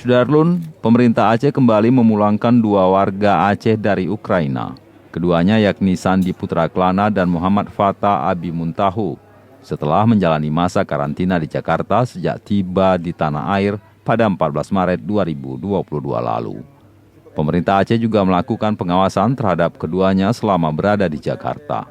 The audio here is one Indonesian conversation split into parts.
Sudarlun, pemerintah Aceh kembali memulangkan 2 warga Aceh dari Ukraina. Keduanya yakni Sandi Putra Klana dan Muhammad Fata Abi Muntahu, setelah menjalani masa karantina di Jakarta sejak tiba di tanah air pada 14 Maret 2022 lalu. Pemerintah Aceh juga melakukan pengawasan terhadap keduanya selama berada di Jakarta.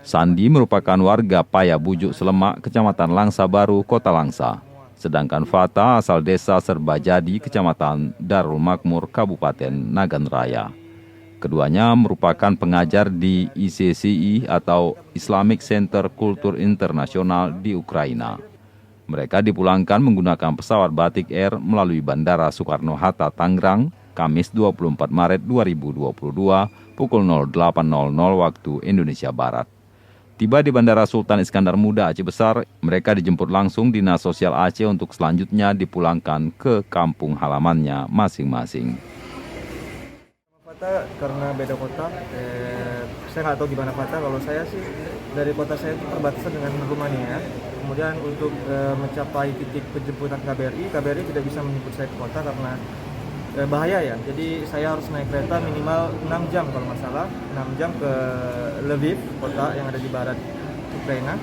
Sandi merupakan warga Paya Bujuk Selemak, Kecamatan Langsa Baru, Kota Langsa. Sedangkan Fata asal desa Serbajadi, Kecamatan Darul Makmur, Kabupaten Nagan Raya. Keduanya merupakan pengajar di ICCI atau Islamic Center Kultur Internasional di Ukraina. Mereka dipulangkan menggunakan pesawat Batik Air melalui Bandara Soekarno-Hatta, Tangerang, Kamis 24 Maret 2022 pukul 08.00 waktu Indonesia Barat. Tiba di Bandara Sultan Iskandar Muda Aceh Besar, mereka dijemput langsung Dinas Sosial Aceh untuk selanjutnya dipulangkan ke kampung halamannya masing-masing. Fata karena beda kota, saya nggak tahu gimana Fata. Kalau saya sih dari kota saya itu perbatasan dengan Rumania. Kemudian untuk mencapai titik penjemputan KBRI tidak bisa menjemput saya ke kota karena bahaya ya. Jadi saya harus naik kereta minimal 6 jam kalau nggak salah, 6 jam ke Lviv, kota yang ada di barat Ukraina.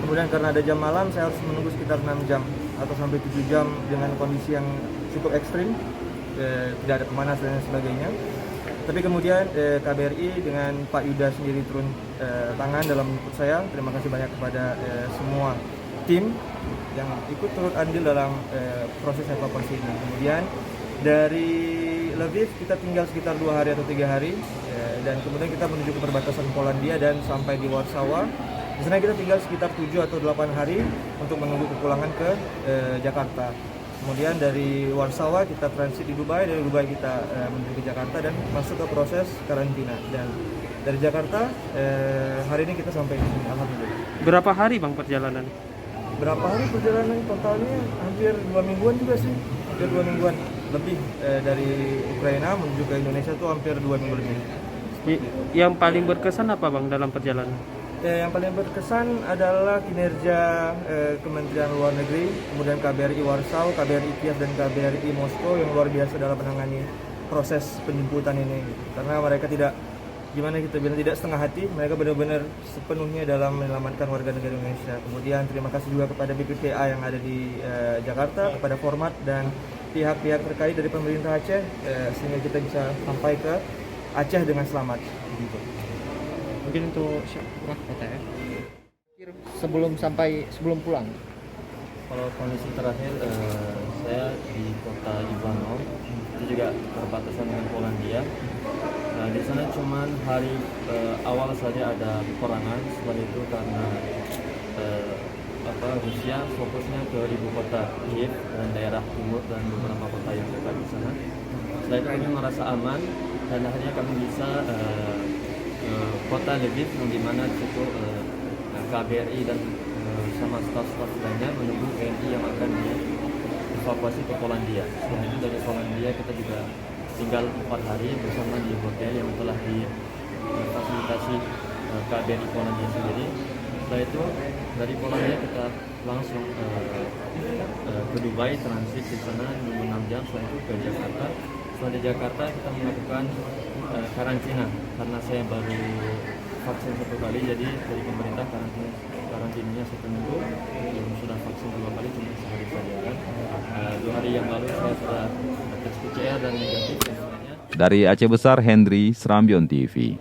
Kemudian karena ada jam malam, saya harus menunggu sekitar 6 jam atau sampai 7 jam dengan kondisi yang cukup ekstrim, tidak ada pemanasan dan sebagainya. Tapi kemudian KBRI dengan Pak Yuda sendiri turun tangan dalam menjemput saya. Terima kasih banyak kepada semua tim yang ikut turut andil dalam proses evakuasi ini. Kemudian dari Lviv kita tinggal sekitar 2 hari atau 3 hari, dan kemudian kita menuju ke perbatasan Polandia dan sampai di Warsawa. Di sana kita tinggal sekitar 7 atau 8 hari untuk menunggu kepulangan ke Jakarta. Kemudian dari Warsawa kita transit di Dubai, dari Dubai kita menuju ke Jakarta dan masuk ke proses karantina. Dan dari Jakarta hari ini kita sampai di sini, alhamdulillah. Berapa hari Bang perjalanan? Berapa hari perjalanan totalnya? Hampir 2 mingguan juga sih, hampir 2 mingguan lebih. Dari Ukraina menuju ke Indonesia tuh hampir 2 minggu lebih. Yang paling berkesan apa Bang dalam perjalanan? Yang paling berkesan adalah kinerja Kementerian Luar Negeri, kemudian KBRI Warsaw, KBRI Kiev, dan KBRI Moskow yang luar biasa dalam menangani proses penjemputan ini. Karena mereka tidak setengah hati, mereka benar-benar sepenuhnya dalam menyelamatkan warga negara Indonesia. Kemudian terima kasih juga kepada BPPA yang ada di Jakarta, kepada Format dan pihak-pihak terkait dari pemerintah Aceh, sehingga kita bisa sampai ke Aceh dengan selamat. Mungkin untuk Kota ya. Sebelum pulang. Kalau kondisi terakhir saya di kota Ivanov, itu juga perbatasan dengan Polandia. Di sana cuman hari awal saja ada peperangan. Setelah itu karena Rusia fokusnya ke ibu kota Kiev dan daerah timur dan beberapa kota yang dekat di sana. Setelah itu kami merasa aman dan akhirnya kami bisa kota Lviv, yang dimana situ KBRI dan sama staf-staf lainnya menunggu WNI yang akan dievakuasi ke Polandia. Setelah itu dari Polandia kita juga tinggal 4 hari bersama di hotel yang telah difasilitasi KBRI Polandia sendiri. Setelah itu dari Polandia kita langsung ke Dubai, transit di sana 6 jam. Setelah itu ke Jakarta. Setelah di Jakarta kita melakukan karantina karena saya baru vaksin 1 kali, jadi dari pemerintah karantinanya 1 minggu. Yang sudah vaksin 2 kali cuma sehari saja kan. 2 hari yang lalu saya sudah tes PCR dan negatif. Dari Aceh Besar, Hendry, Serambion TV.